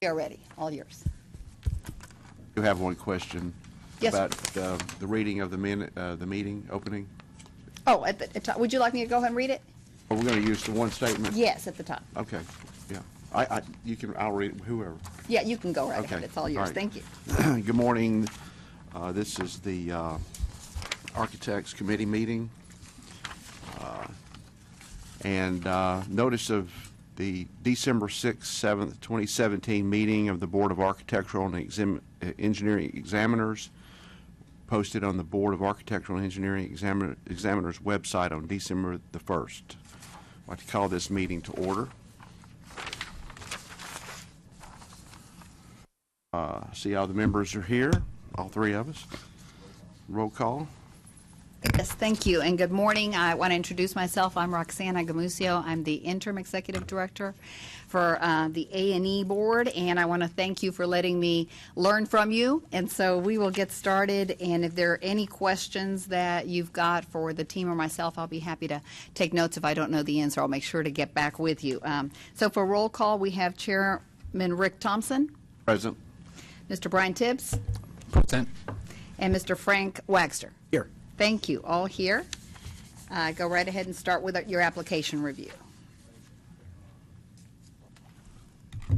We are ready. All yours. You have one question Yes, about the reading of the meeting opening. Oh, at the top. Would you like me to go ahead and read it? Are we going to use the one statement? Yes, at the top. Okay. Yeah. I'll read it, whoever. Yeah, you can go right Okay. ahead. It's all yours. right. Thank you. Good morning. This is the Architects Committee meeting. And notice of the December 6th, 7th, 2017 meeting of the Board of Architectural and Engineering Examiners posted on the Board of Architectural and Engineering Examiners website on December the 1st. I'd like to call this meeting to order. See all the members are here, all three of us. Roll call. Yes, thank you, and good morning. I want to introduce myself. I'm Roxanna Gamusio. I'm the Interim Executive Director for the A&E Board, and I want to thank you for letting me learn from you. And so we will get started, and if there are any questions that you've got for the team or myself, I'll be happy to take notes. If I don't know the answer, I'll make sure to get back with you. So for roll call, we have Chairman Rick Thompson. Present. Mr. Brian Tibbs. Present. And Mr. Frank Wagster. Here. Thank you. All here. Go right ahead and start with your application review.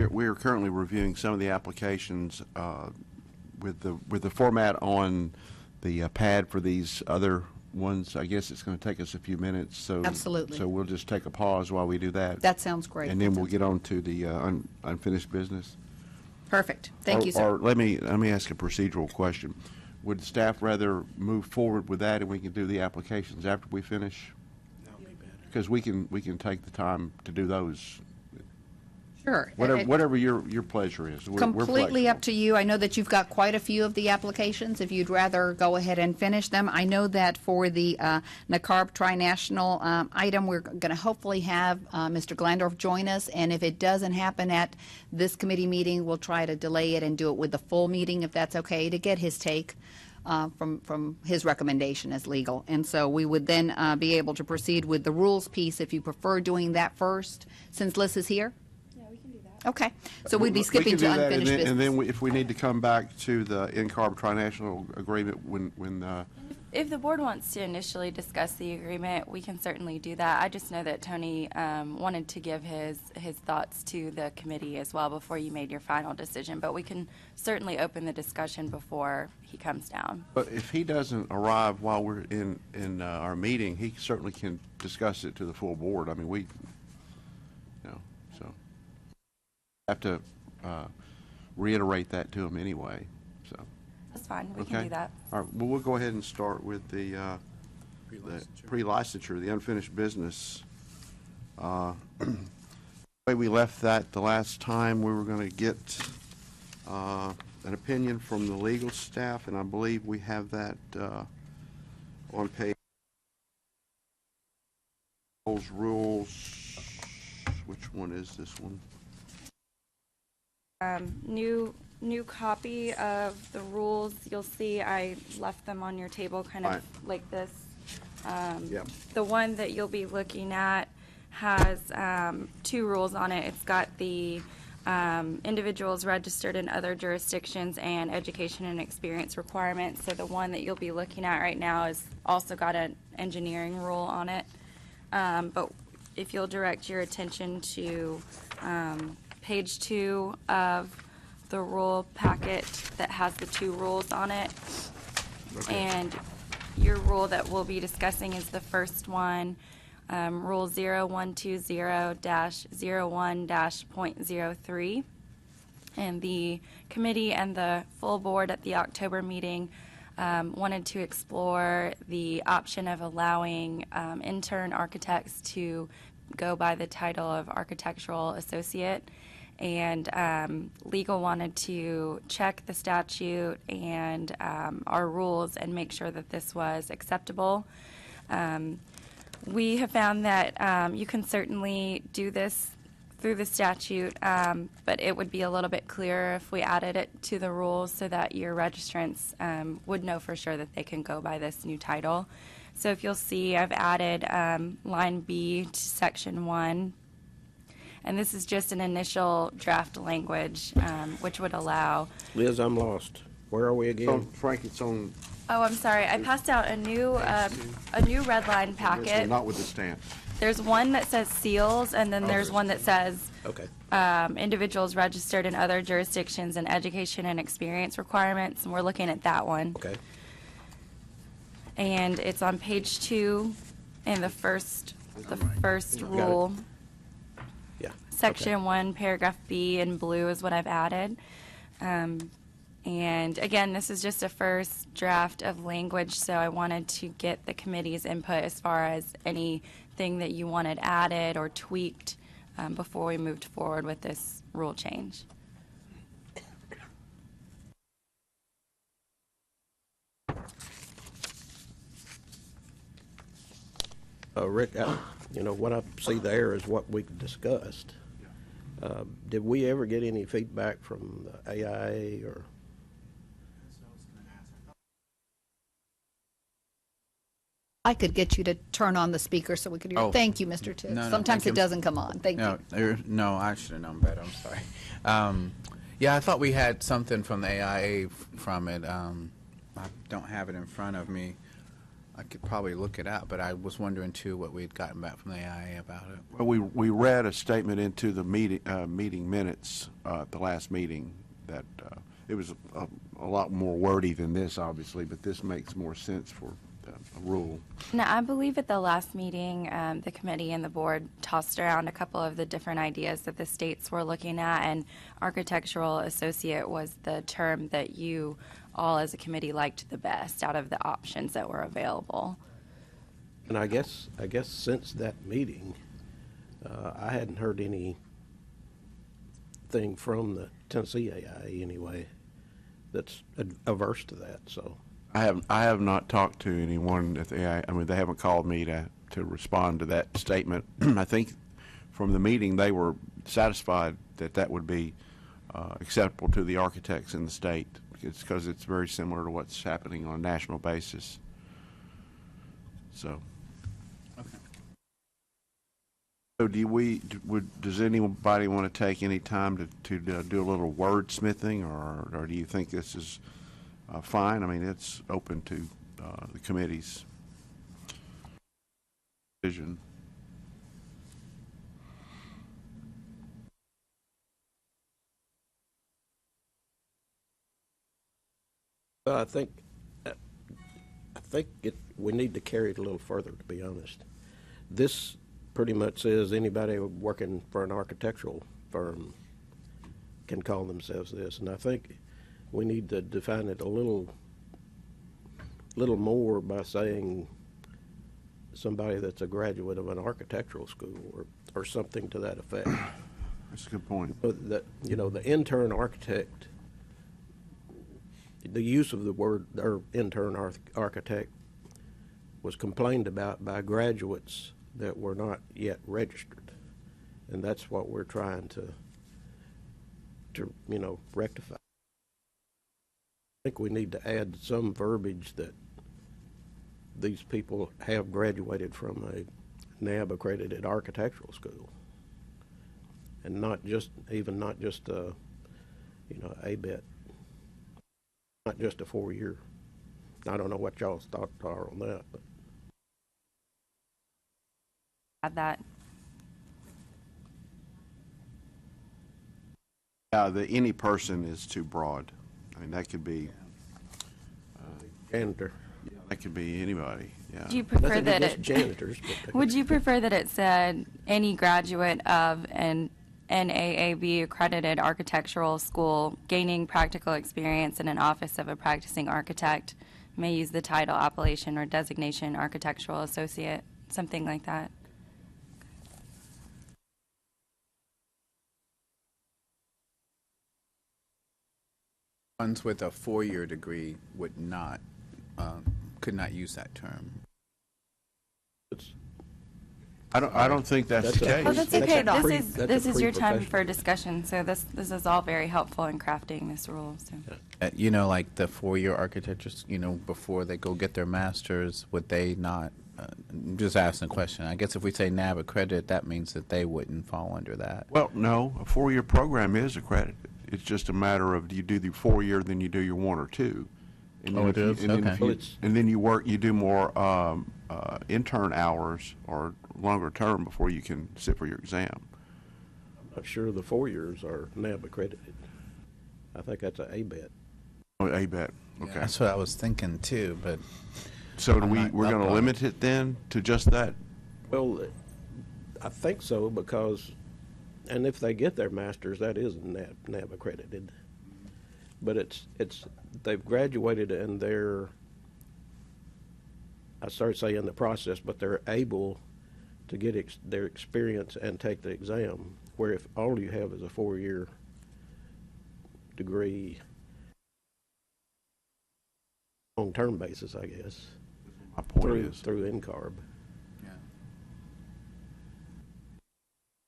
We are currently reviewing some of the applications with the format on the pad for these other ones. I guess it's going to take us a few minutes. So Absolutely. So we'll just take a pause while we do that. That sounds great. And then we'll get on to the unfinished business. Perfect. Thank you, sir. Or let me ask a procedural question. Would staff rather move forward with that and we can do the applications after we finish? That would be better. Because we can take the time to do those. Sure. Whatever your pleasure is. We're Completely flexible. up to you. I know that you've got quite a few of the applications. If you'd rather go ahead and finish them. I know that for the NACARB Tri-National item, we're going to hopefully have Mr. Glandorf join us. And if it doesn't happen at this committee meeting, we'll try to delay it and do it with the full meeting, if that's okay, to get his take from his recommendation as legal. And so we would then be able to proceed with the rules piece if you prefer doing that first, since Liz is here. Okay, so we'd be skipping to unfinished business. And then if we need to come back to the NCARB Tri-National Agreement when If the board wants to initially discuss the agreement, we can certainly do that. I just know that Tony wanted to give his thoughts to the committee as well before you made your final decision, but we can certainly open the discussion before he comes down. But if he doesn't arrive while we're in our meeting, he certainly can discuss it to the full board. I mean, so have to reiterate that to him anyway. So That's fine. We okay. can do that. All right. Well, we'll go ahead and start with the pre-licensure, the unfinished business. The way we left that the last time, we were going to get an opinion from the legal staff, and I believe we have that on page rules. Which one is this one? New copy of the rules. You'll see I left them on your table kind of Right. like this. Yep. The one that you'll be looking at has two rules on it. It's got the individuals registered in other jurisdictions and education and experience requirements. So the one that you'll be looking at right now has also got an engineering rule on it. But if you'll direct your attention to page 2 of the rule packet that has the two rules on it. Okay. And your rule that we'll be discussing is the first one, Rule 0120-01-.03. And the committee and the full board at the October meeting wanted to explore the option of allowing intern architects to go by the title of architectural associate. And legal wanted to check the statute and our rules and make sure that this was acceptable. We have found that you can certainly do this through the statute, but it would be a little bit clearer if we added it to the rules so that your registrants would know for sure that they can go by this new title. So if you'll see, I've added line B to section 1. And this is just an initial draft language, which would allow. Liz, I'm lost. Where are we again? Frank, it's on, Oh, I'm sorry. I passed out a new red line this packet. one, not with the stamp. There's one that says seals, and then there's one that says Okay. individuals registered in other jurisdictions and education and experience requirements, and we're looking at that one. Okay. And it's on page 2 in the first it. rule. Yeah. Section 1, paragraph B in blue is what I've added. And again, this is just a first draft of language, so I wanted to get the committee's input as far as anything that you wanted added or tweaked before we moved forward with this rule change. Rick, what I see there is what we discussed. Did we ever get any feedback from the AIA or? I could get you to turn on the speaker so we could hear. Oh. Thank you, Mr. Tibbs. No, Sometimes thank it you. doesn't come on. Thank you. No, I should have known better. I'm sorry. Yeah, I thought we had something from the AIA from it. I don't have it in front of me. I could probably look it up, but I was wondering too what we'd gotten back from the AIA about it. Well, we read a statement into the meeting minutes at the last meeting that it was a lot more wordy than this, obviously, but this makes more sense for a rule. Now, I believe at the last meeting, the committee and the board tossed around a couple of the different ideas that the states were looking at, and architectural associate was the term that you all as a committee liked the best out of the options that were available. And I guess since that meeting, I hadn't heard anything from the Tennessee AIA anyway that's averse to that. So I have not talked to anyone at the AI. I mean, they haven't called me to respond to that statement. I think from the meeting they were satisfied that that would be acceptable to the architects in the state. It's because it's very similar to what's happening on a national basis. So. So does anybody want to take any time to do a little wordsmithing, or do you think this is fine? I mean, it's open to the committee's decision. I think we need to carry it a little further, to be honest. This pretty much says anybody working for an architectural firm can call themselves this, and I think we need to define it a little more by saying somebody that's a graduate of an architectural school or something to that effect. That's a good point. But that, the intern architect, the use of the word or intern architect was complained about by graduates that were not yet registered, and that's what we're trying to rectify. I think we need to add some verbiage that these people have graduated from a NAB accredited architectural school, and not just ABET. Not just a 4-year. I don't know what y'all's thoughts are on that, but Add that. Any person is too broad. I mean, that could be janitor. that could be anybody. Yeah. Do you prefer Nothing that against it? janitors, but Would you prefer that it said any graduate of an NAAB accredited architectural school gaining practical experience in an office of a practicing architect may use the title, appellation, or designation architectural associate, something like that? Ones with a 4-year degree would not, could not use that term. it's, I don't think that's the That's a- Oh, case. that's That's okay. a pre- This that's a is your time pre-professional. for discussion, so this is all very helpful in crafting this rule, so. Like the 4-year architectures, before they go get their masters, would they not just asking a question. I guess if we say NAB accredited, that means that they wouldn't fall under that. Well, no, a four-year program is accredited. It's just a matter of, do you do the four-year, then you do your one or two. And then Oh, if it you- is? and then if Okay. you- Well, it's- And then you do more intern hours or longer term before you can sit for your exam. I'm not sure the 4 years are NAB accredited. I think that's a ABET. Oh, ABET, okay. That's what I was thinking too, but So I'm not we're up going to on limit it then to just that? Well, I think so because, and if they get their master's, that is NAB accredited. But they've graduated and I started to say in the process, but they're able to get their experience and take the exam. Where if all you have is a 4-year degree, long-term basis, I guess, My point is. through NCARB.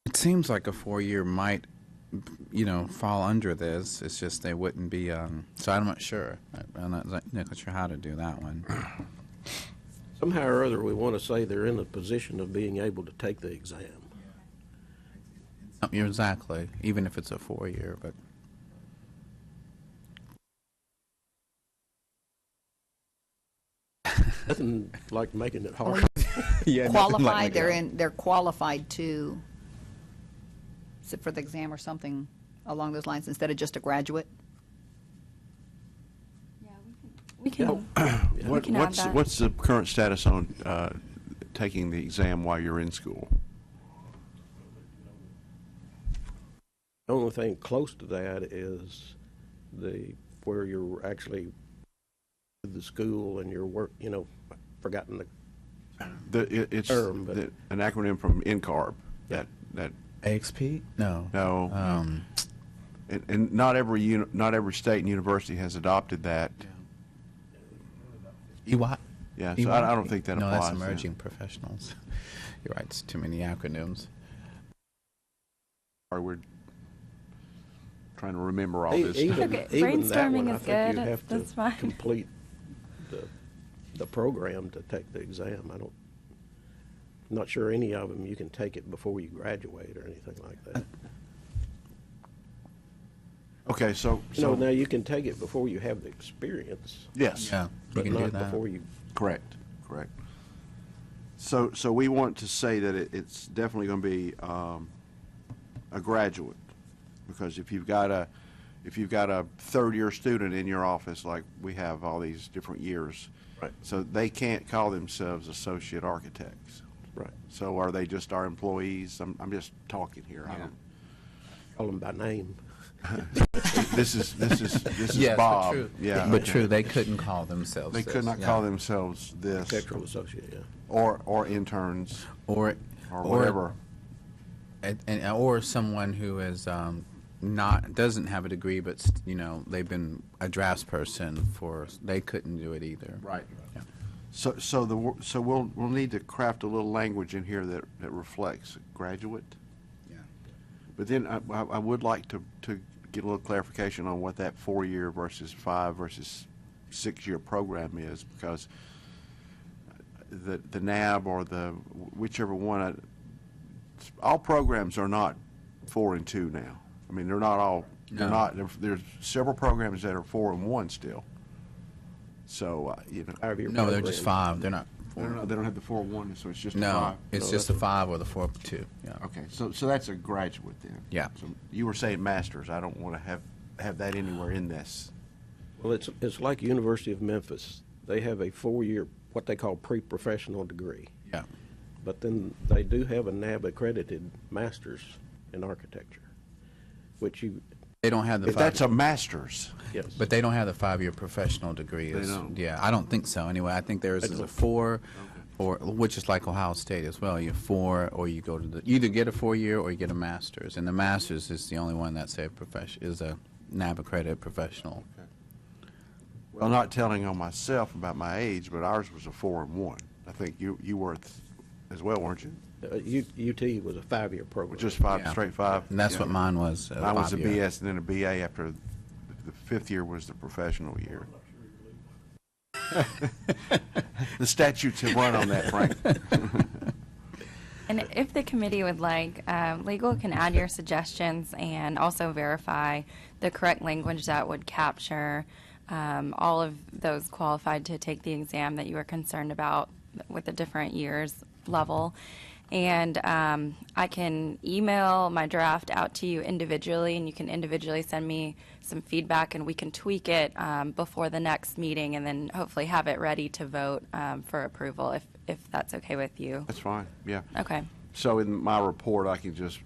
it seems like a 4-year might, fall under this. It's just they wouldn't be. So I'm not sure. I'm not sure how to do that one. Somehow or other, we want to say they're in a position of being able to take the exam. You're exactly. Even if it's a 4-year, but Nothing like making it hard. yeah, Qualified, they're qualified to sit for the exam or something along those lines instead of just a graduate? We can. What- can add What's that. what's the current status on taking the exam while you're in school? The only thing close to that is where you're actually with the school and your work, forgotten the, It's Term, but- an acronym from NCARB. Yeah. That AXP? No. no, and not every state and university has adopted that. EY? Yeah, so I don't think that no, applies. that's then. emerging professionals. You're right. It's too many acronyms. Or we're trying to remember all E- this. even, Okay, even that brainstorming one, I is think you good. have to That's fine. complete the program to take the exam. I'm not sure any of them you can take it before you graduate or anything like that. Okay, so Now you can take it before you have the experience, yes. Yeah, you but can do not that. before you. Correct. So we want to say that it's definitely going to be a graduate, because if you've got a third-year student in your office, like we have all these different years, Right. so they can't call themselves associate architects. Right. So are they just our employees? I'm just talking here. I don't. Call them by name. This is Yes, Bob. but true. Yeah. But true, they couldn't call themselves. They this, could not yeah. call themselves this, Architectural associate, yeah. or interns, or or whatever. or someone who is doesn't have a degree, but they've been a draftsperson for. They couldn't do it either. Right. Yeah. So we'll need to craft a little language in here that reflects graduate. Yeah. But then I would like to get a little clarification on what that 4-year versus 5 versus 6-year program is, because the NAB or the whichever one, all programs are not 4 and 2 now. I mean, they're not all. They're No. not. There's several programs that are 4 and 1 still. So 5-year No, they're program. just 5. They're not 4. they don't have the 4 and 1, so it's just a No, 5. it's No, just a 5 or the 4-2. Yeah. Okay, so that's a graduate then? Yeah. So you were saying masters. I don't want to have that anywhere in this. Well, it's like University of Memphis. They have a 4-year, what they call pre-professional degree. Yeah. But then they do have a NAB accredited master's in architecture, which They don't have the If 5. that's a master's, yes. But they don't have the 5-year professional degree. They don't. Yeah, I don't think so. Anyway, I think theirs is a 4, or which is like Ohio State as well. You're 4, or you go to you either get a 4-year or you get a master's, and the master's is the only one that's a NAB accredited professional. well, not telling on myself about my age, but ours was a 4 and 1. I think you were as well, weren't you? UT was a 5-year program. Just 5, Yeah. straight 5? And that's Yeah. what mine was. Mine was a 5-year. BS and then a BA after the 5th year was the professional year. The statutes have run on that, Frank. And if the committee would like, legal can add your suggestions and also verify the correct language that would capture all of those qualified to take the exam that you are concerned about with the different years level. And I can email my draft out to you individually, and you can individually send me some feedback, and we can tweak it before the next meeting, and then hopefully have it ready to vote for approval if that's okay with you. That's fine, yeah. Okay. So in my report, I can just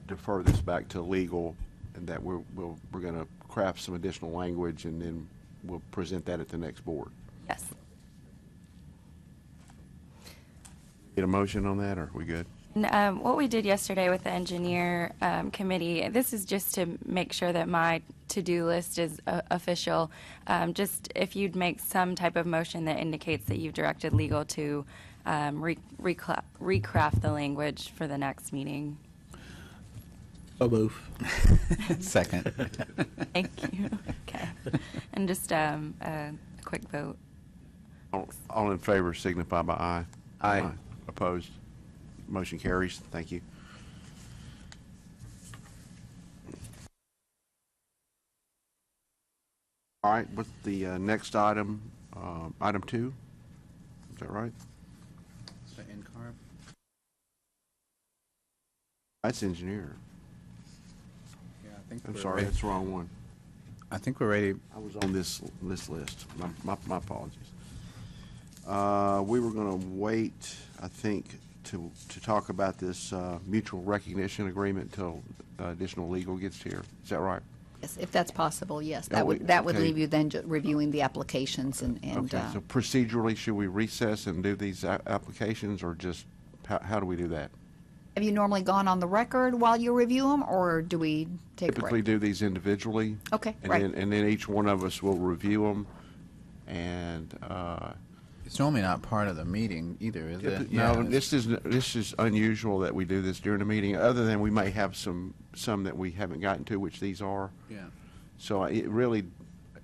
defer this back to legal, and that we're going to craft some additional language, and then we'll present that at the next board. Yes. Get a motion on that, or are we good? And, what we did yesterday with the engineer committee, this is just to make sure that my to-do list is official. Just if you'd make some type of motion that indicates that you've directed legal to recraft the language for the next meeting. So move. Second. Thank you. Okay. And just a quick vote. All in favor signify by aye. Aye. Opposed? Motion carries. Thank you. All right, what's the next item? Item 2? Is that right? That's engineer. Yeah, I think I'm we're sorry, ready. that's the wrong one. I think we're ready. I was on this list. My apologies. We were going to wait, I think, to talk about this mutual recognition agreement until additional legal gets here. Is that right? Yes, if that's possible, yes. Yeah, That would okay. leave you then reviewing the applications and Okay, so procedurally, should we recess and do these applications, or just, how do we do that? have you normally gone on the record while you review them, or do we take a Typically break? do these individually. Okay, and right. then each one of us will review them, and It's normally not part of the meeting either, is it? no, this is unusual that we do this during the meeting, other than we may have some that we haven't gotten to, which these are. Yeah. So it really,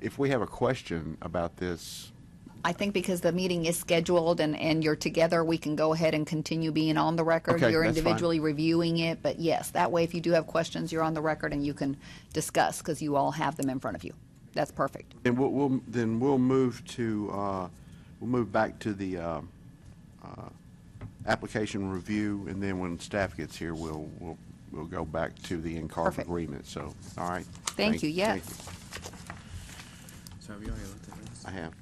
if we have a question about this, I think because the meeting is scheduled and you're together, we can go ahead and continue being on the record. Okay, You're that's fine. individually reviewing it, but yes, that way if you do have questions, you're on the record and you can discuss because you all have them in front of you. That's perfect. then we'll move to we'll move back to the application review, and then when staff gets here, we'll go back to the in-carb Perfect. agreement. So, all right. Thank you, yes. Thank you. So have you already looked at this? I have.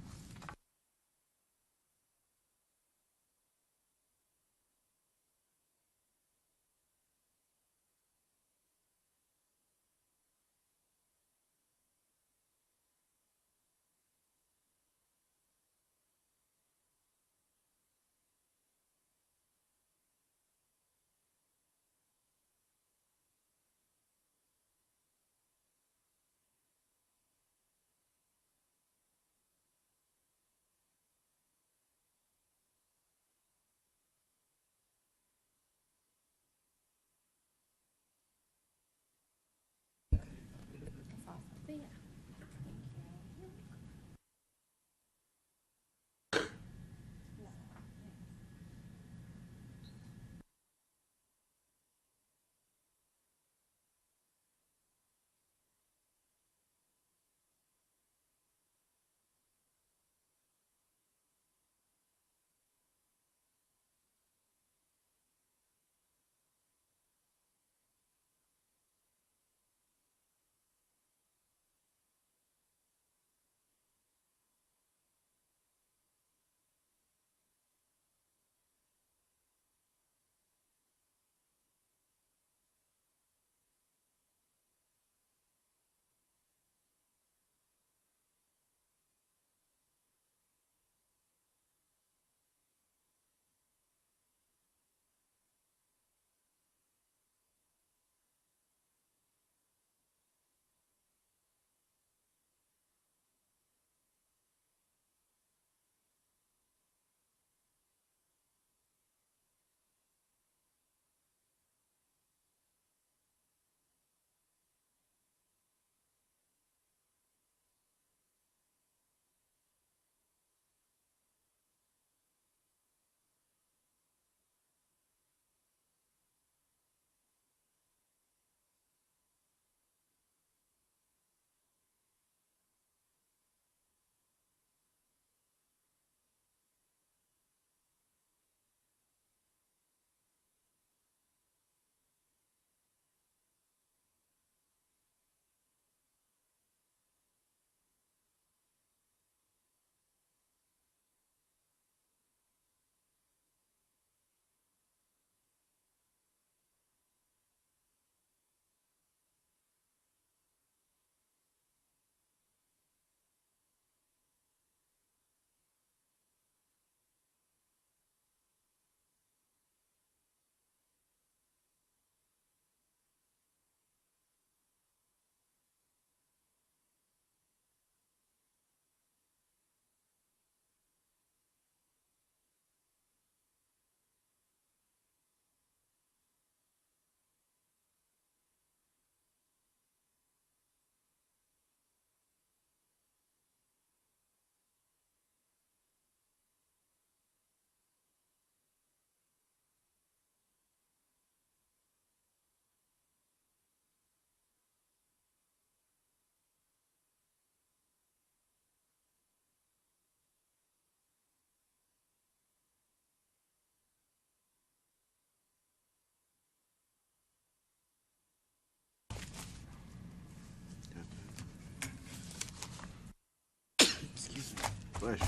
Bless you.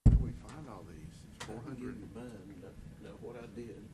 Where do we find all these? It's 400. Now, what I did,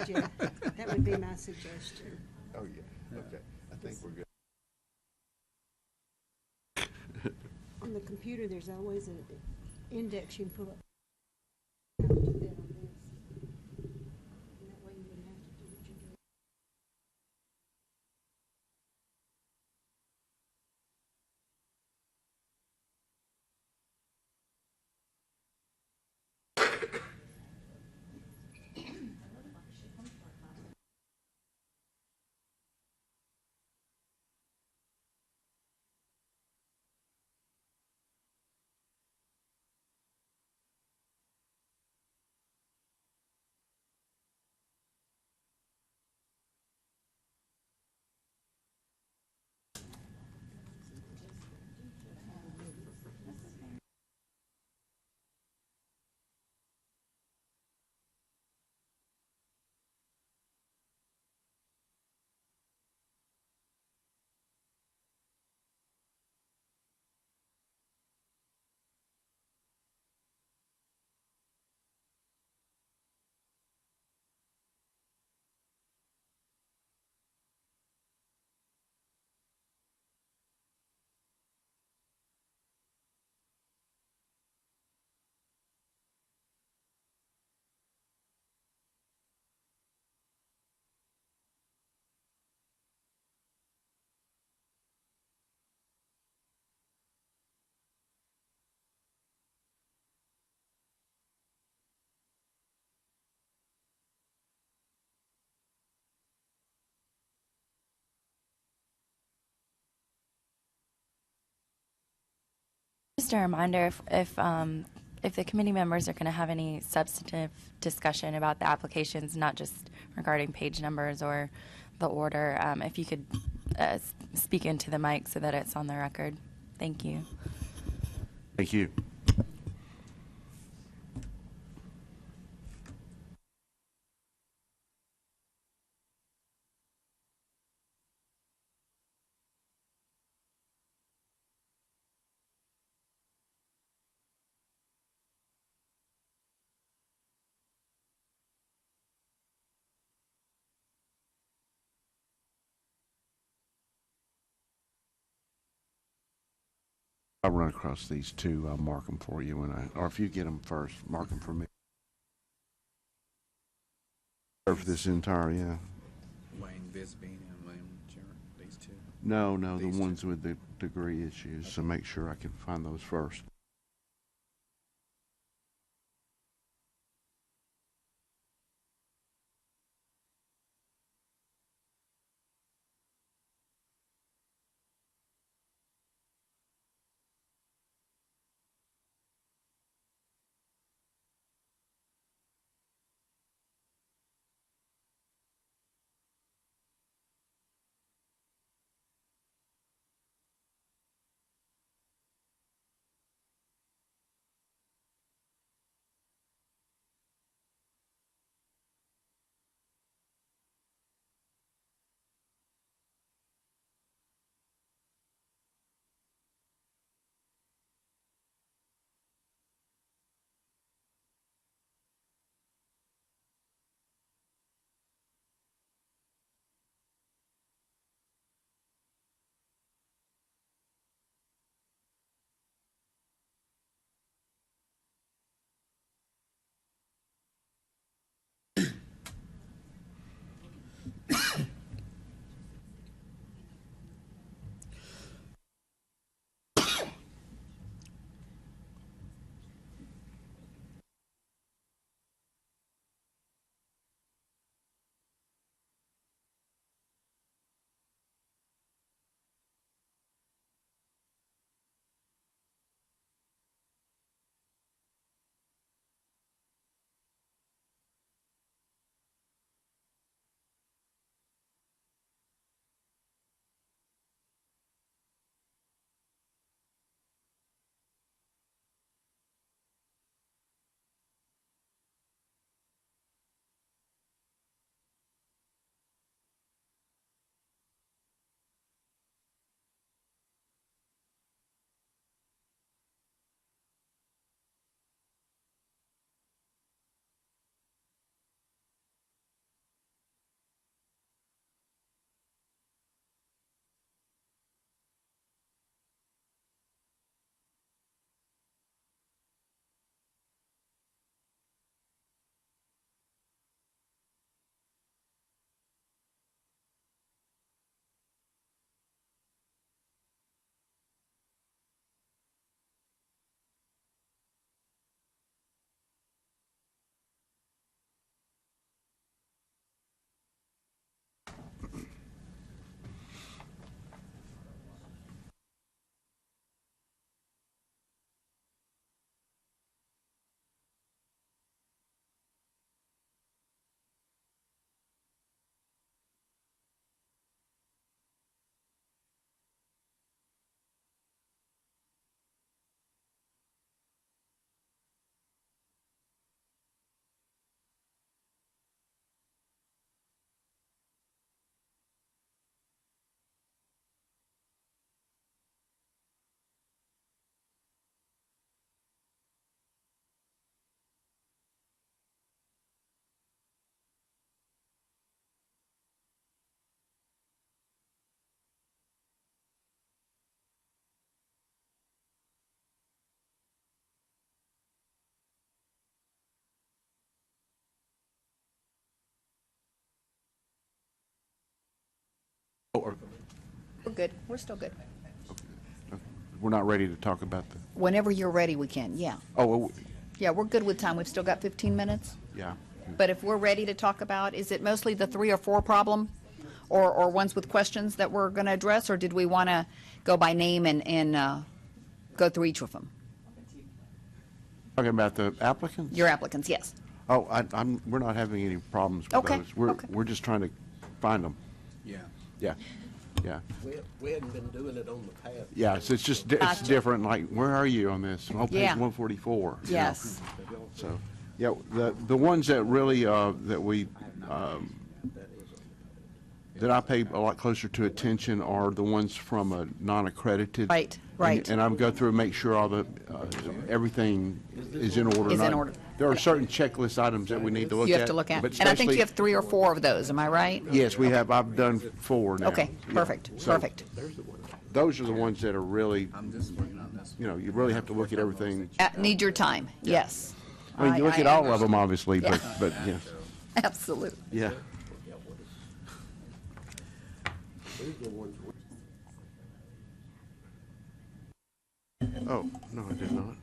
Yeah, that would be my suggestion. Oh, yeah, okay. I think we're good. On the computer, there's always an index you can pull up. How to do that on this. And that way you wouldn't have to do what you're doing. Just a reminder, if the committee members are going to have any substantive discussion about the applications, not just regarding page numbers or the order, if you could speak into the mic so that it's on the record. Thank you. Thank you. I'll run across these two. I'll mark them for you or if you get them first, mark them for me. For this entire, yeah. Wayne Bisbee and William Jarrett, these two. No, the These two. ones with the degree issues, so make sure I can find those first. good. We're still good. We're not ready to talk about the, Whenever you're ready, we can, yeah. oh, well, Yeah, we're good with time. We've still got 15 minutes. yeah. But if we're ready to talk about, is it mostly the 3 or 4 problem? Or ones with questions that we're going to address? Or did we want to go by name and go through each of them? Talking about the applicants? Your applicants, yes. Oh, we're not having any problems with Okay, those. okay. We're just trying to find them. Yeah. Yeah, yeah. We hadn't been doing it on the path. Yeah, so it's just, it's Gotcha. different, like, where are you on this? Oh, page Yeah. 144. you know. Yes. So, yeah, the ones that really, that we, that I pay a lot closer to attention are the ones from a non-accredited. Right, right. And I'm go through and make sure all the, everything is in order. Is in Not- order. There are certain checklist items that we need to look at. You have to look at. but And I think especially- you have 3 or 4 of those, am I right? Yes, we have, I've done 4 now. Okay, Yeah. perfect, So perfect. Those are the ones that are really, I'm just working on this. you know, you really have to look at everything. Need your time, yes. I mean, you look at all of them, obviously, Yeah. but, yeah, Absolutely. yeah. Oh, no, I did not.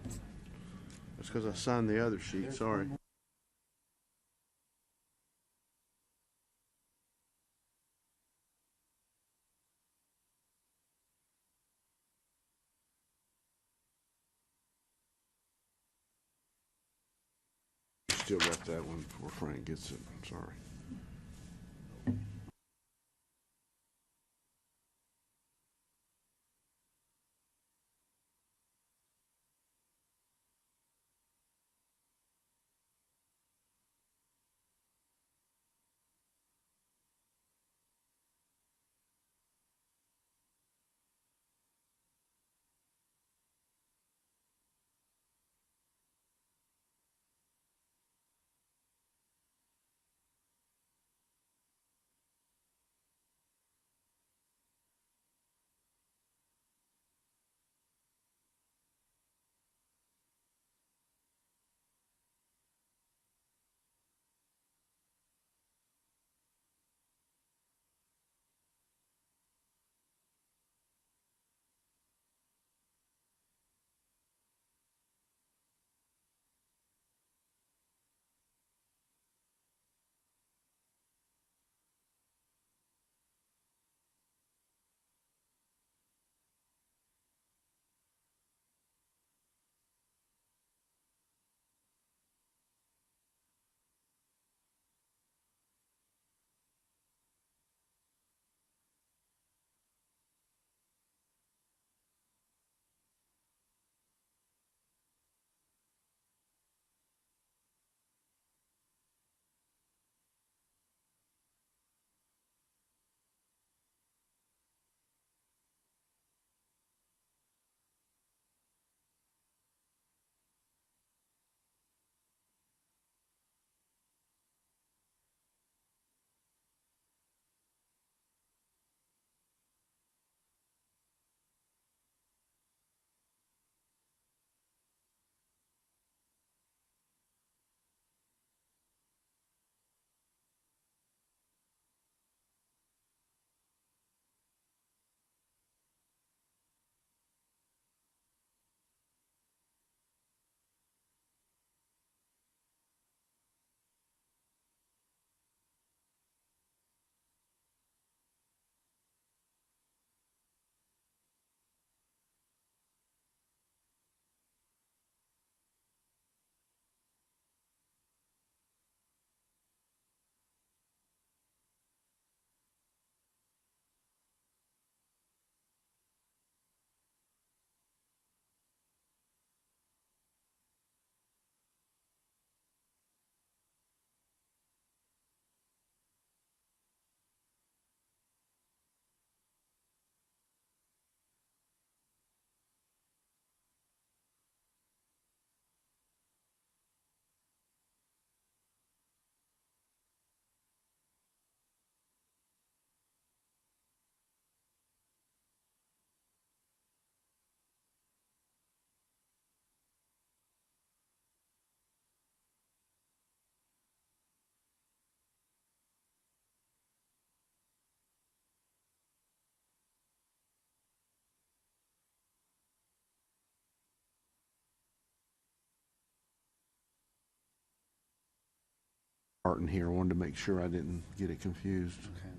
That's because I signed the other sheet, sorry. Still got that one before Frank gets it, I'm sorry. Martin here. I wanted to make sure I didn't get it confused. Okay.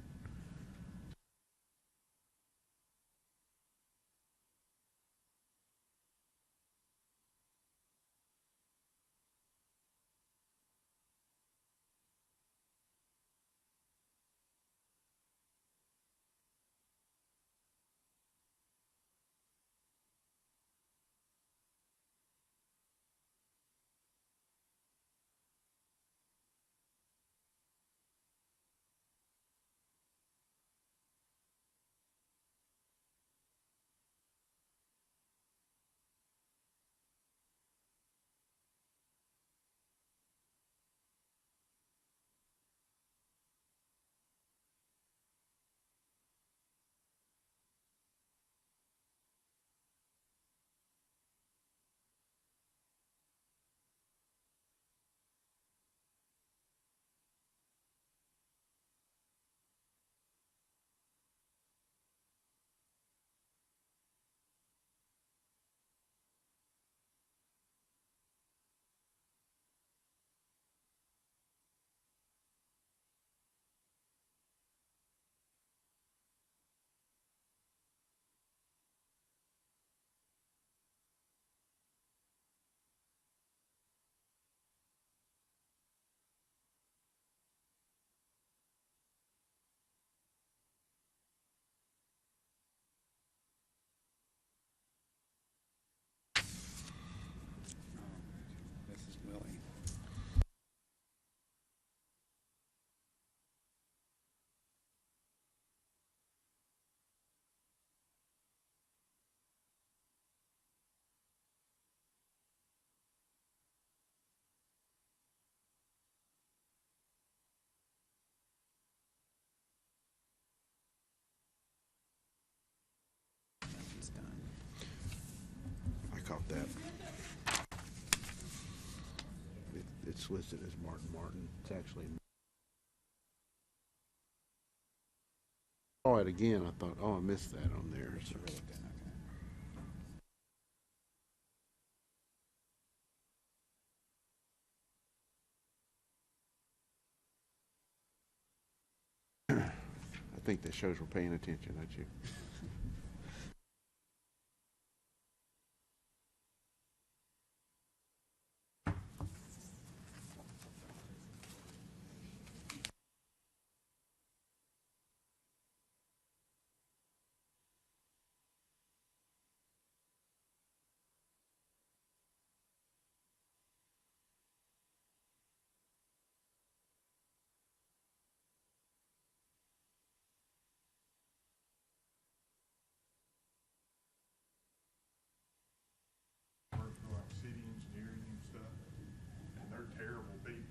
This is Willie. He's done. I caught that. It's listed as Martin Martin. It's actually. Saw it again. I thought, oh, I missed that on there. It's So. really good. I think that shows we're paying attention, don't you? Work for like city engineering and stuff, and they're terrible people.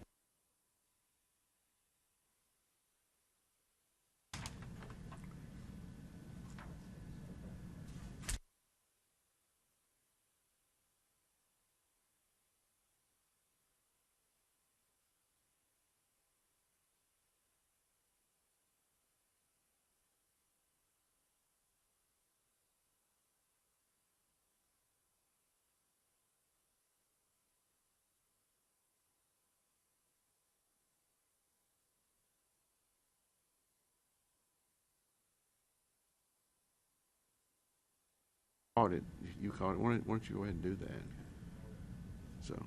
Caught it. You caught it. Why don't you go ahead and do that? So.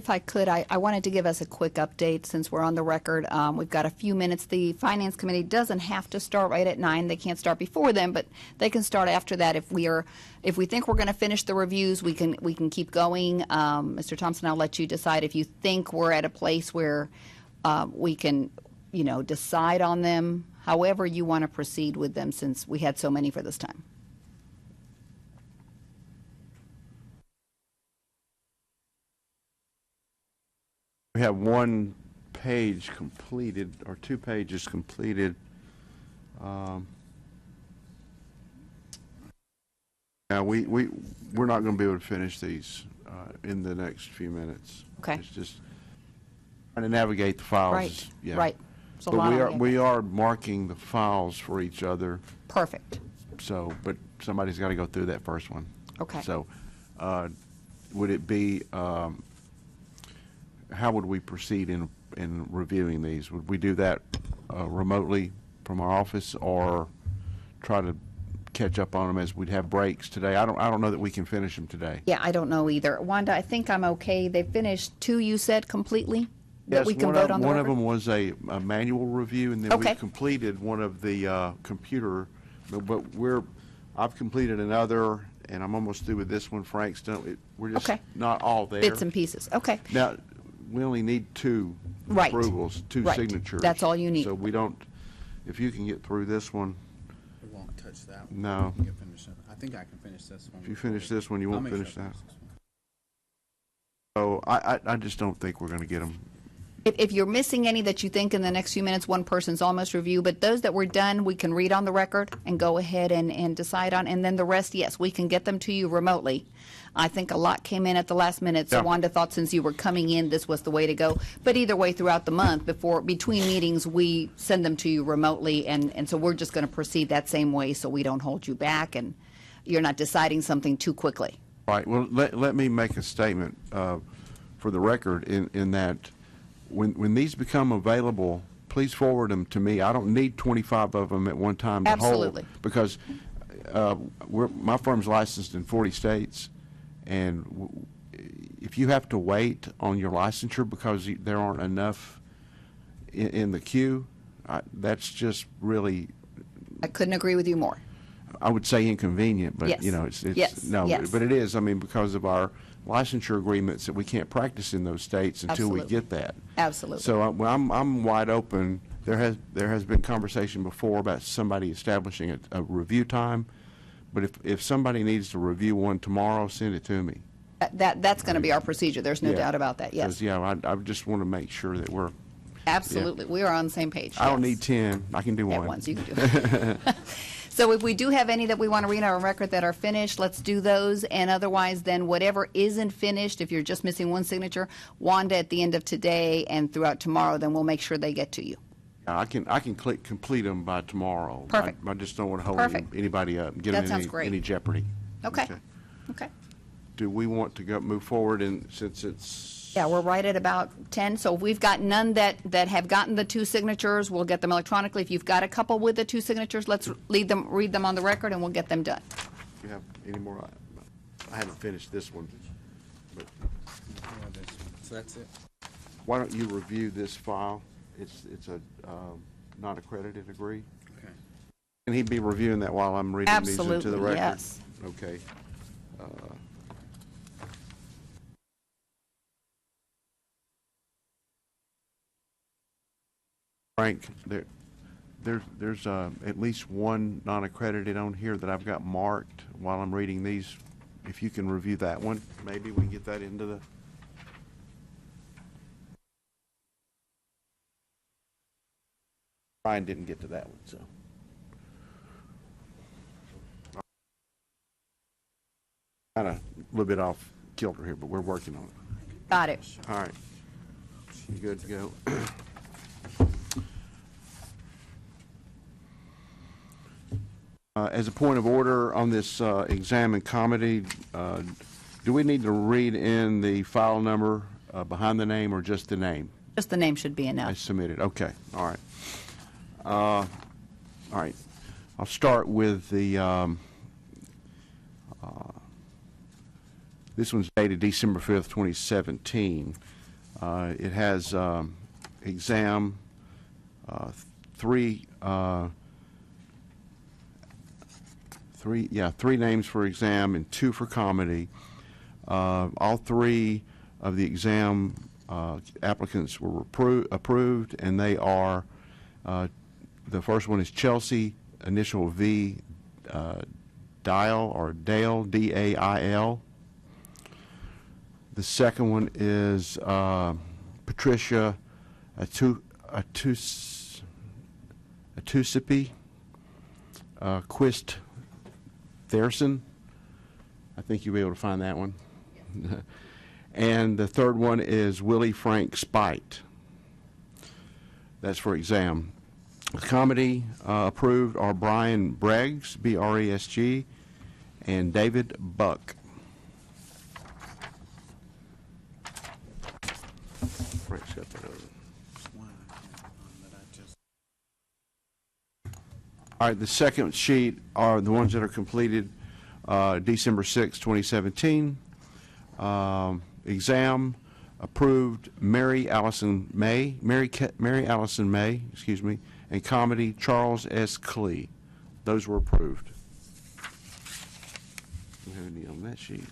If I could, I wanted to give us a quick update since we're on the record. We've got a few minutes. The Finance Committee doesn't have to start right at 9. They can't start before then, but they can start after that. If we think we're going to finish the reviews, we can keep going. Mr. Thompson, I'll let you decide if you think we're at a place where we can, decide on them. However you want to proceed with them, since we had so many for this time. We have one page completed, or 2 pages completed. Now, we're not going to be able to finish these in the next few minutes. Okay. It's just trying to navigate the files. Right, Yeah. right. It's a But lot on we there. are marking the files for each other, Perfect. so, but somebody's got to go through that first one. Okay. So, would it be, how would we proceed in reviewing these? Would we do that remotely from our office, or try to catch up on them as we'd have breaks today? I don't know that we can finish them today. Yeah, I don't know either. Wanda, I think I'm okay. They finished 2, you said, completely? That Yes, we can vote on the one of record? them was a manual review, and then we Okay. completed one of the computer, but I've completed another, and I'm almost through with this one. Frank's done, we're just Okay. not all there. Bits and pieces. Okay. Now, we only need 2 Right. approvals, 2 Right. signatures. That's all you need. So we don't, if you can get through this one, We won't touch that one. No. You can finish it. I think I can finish this one. if you finish this one, you I'll won't make sure finish I that. this one. So I just don't think we're going to get them. If you're missing any that you think in the next few minutes, one person's almost review, but those that were done, we can read on the record and go ahead and decide on, and then the rest, yes, we can get them to you remotely. I think a lot came in at the last minute, so Yeah. Wanda thought since you were coming in, this was the way to go. But either way, throughout the month, between meetings, we send them to you remotely, and so we're just going to proceed that same way so we don't hold you back and you're not deciding something too quickly. Right, well, let me make a statement for the record in that when these become available, please forward them to me. I don't need 25 of them at one time to hold. Absolutely. Because my firm's licensed in 40 states, and if you have to wait on your licensure because there aren't enough in the queue, that's just really, I couldn't agree with you more. I would say inconvenient, but, Yes. it's, Yes. no, Yes. but it is, because of our licensure agreements that we can't practice in those states until we Absolutely. get that. Absolutely. So I'm wide open. There has been conversation before about somebody establishing a review time, but if somebody needs to review one tomorrow, send it to me. That's going to be our procedure. There's no Yeah. doubt about that, yes. 'Cause, I just want to make sure that we're, Absolutely. We are on the same page. I don't yes. need 10, I can do At one. once, you can do it. So if we do have any that we want to read on our record that are finished, let's do those. And otherwise, then whatever isn't finished, if you're just missing one signature, Wanda at the end of today and throughout tomorrow, then we'll make sure they get to you. I can complete them by tomorrow. Perfect. I just don't want to hold Perfect. anybody up and get That them sounds in great. any jeopardy. Okay. Okay. Do we want to move forward, and since it's? Yeah, we're right at about 10. So if we've got none that have gotten the 2 signatures, we'll get them electronically. If you've got a couple with the 2 signatures, let's read them on the record, and we'll get them done. Do you have any more? I haven't finished this one, but Yeah, this one. So that's it. why don't you review this file? It's a not accredited agree. Okay. Can he be reviewing that while I'm reading these into the Absolutely, record? yes. Okay. Frank, there's at least one non-accredited on here that I've got marked while I'm reading these. If you can review that one, maybe we can get that into the. Brian didn't get to that one, so. Kind of a little bit off kilter here, but we're working on it. Got it. All right. You good to go? As a point of order on this exam and comedy, do we need to read in the file number behind the name or just the name? Just the name should be I enough. submitted. Okay. All right. All right. I'll start with the This one's dated December 5th, 2017. It has exam, three names for exam and 2 for comedy. All 3 of the exam applicants were approved, and they are, the first one is Chelsea, initial V, Dale, D-A-I-L. The second one is Patricia Atusipi Quist Therson. I think you'll be able to find that one. And the third one is Willie Frank Spite. That's for exam. Comedy approved are Brian Breggs, B-R-E-S-G, and David Buck. Frank's got that over. All right, the second sheet are the ones that are completed December 6, 2017. Exam approved Mary Allison May, excuse me, and comedy Charles S. Clee. Those were approved. We have any on that sheet.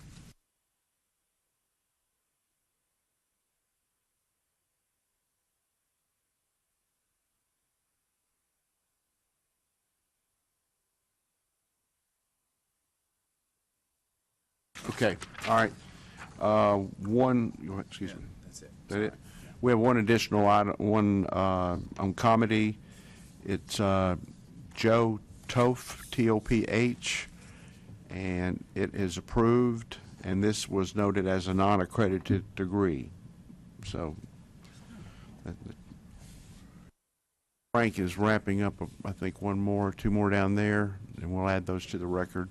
Okay, all right. Excuse me. That's it. That it? We have one additional item, one on comedy. It's Joe Toph, T-O-P-H, and it is approved, and this was noted as a non-accredited degree. So Frank is wrapping up, I think, 2 more down there, and we'll add those to the record.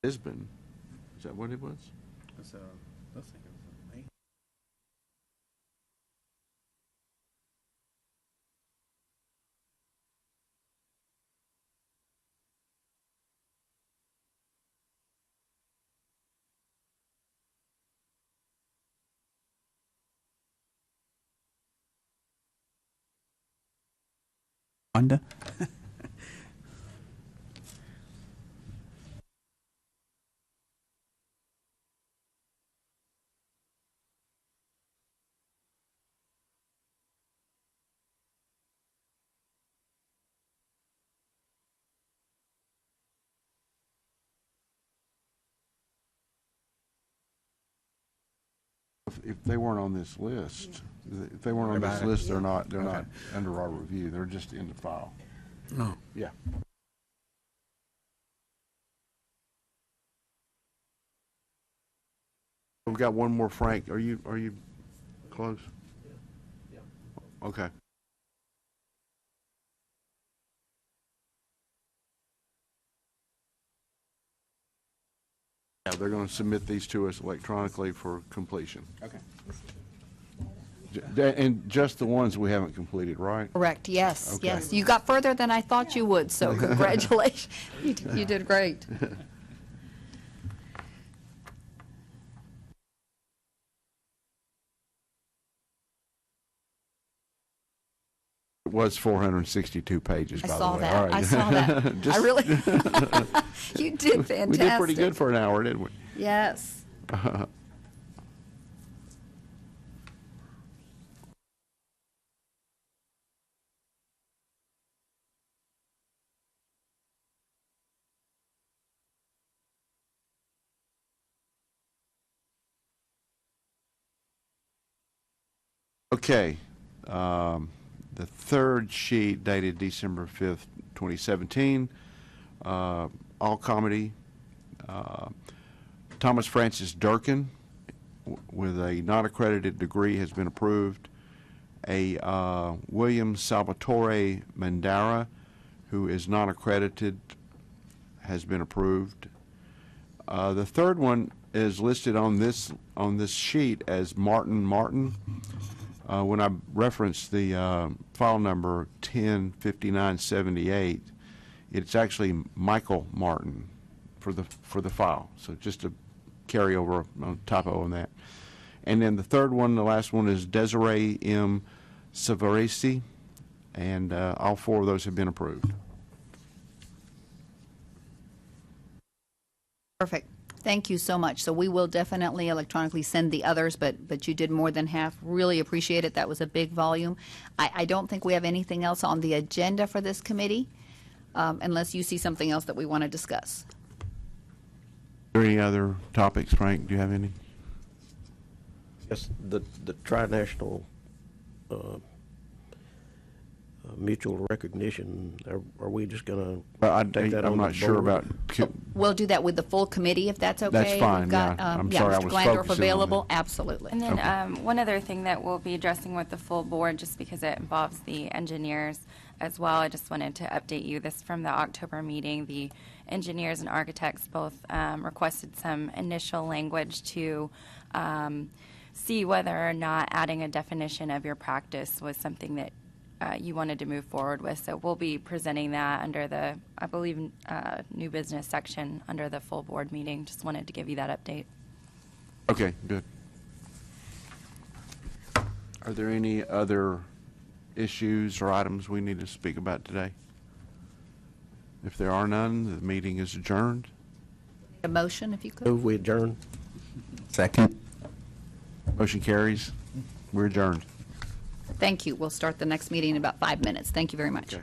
Lisbon, is that what it was? So, let's think of something. Wanda? If they weren't on this list, if they weren't on this list, they're not under our review. They're just in the file. No. Yeah. We've got one more, Frank. Are you close? Yeah. Okay. Yeah, they're going to submit these to us electronically for completion. Okay. And just the ones we haven't completed, right? Correct, yes, Okay. yes. You got further than I thought you would, so congratulations. You did great. It was 462 pages, I by the saw way. that. All right. I saw that. I Just- really, you did fantastic. We did pretty good for an hour, didn't we? Yes. Okay. the third sheet dated December 5th, 2017, all comedy. Thomas Francis Durkin with a non-accredited degree has been approved. A William Salvatore Mandara, who is non-accredited, has been approved. The third one is listed on this sheet as Martin Martin. When I referenced the file number 105978, it's actually Michael Martin for the file. So just a carryover typo on that. And then the third one, the last one, is Desiree M. Savarese, and all four of those have been approved. Perfect. Thank you so much. So we will definitely electronically send the others, but you did more than half. Really appreciate it. That was a big volume. I don't think we have anything else on the agenda for this committee, unless you see something else that we want to discuss. Are there any other topics, Frank? Do you have any? Yes, the tri-national mutual recognition, are we just going Well, to take that on I'm the not sure board? about. We'll do that with the full committee, if that's okay. That's fine, We've got, yeah. I'm sorry, I Mr. was Glandorf focusing on available. that. Absolutely. And then one other thing that we'll be addressing with the full board, just because it involves the engineers as well, I just wanted to update you. This from the October meeting. The engineers and architects both requested some initial language to see whether or not adding a definition of your practice was something that you wanted to move forward with. So we'll be presenting that under the, I believe, new business section under the full board meeting. Just wanted to give you that update. Okay, good. Are there any other issues or items we need to speak about today? If there are none, the meeting is adjourned. A motion, if you could. Move we adjourn? Second. Motion carries. We're adjourned. Thank you. We'll start the next meeting in about 5 minutes. Thank you very much. Okay.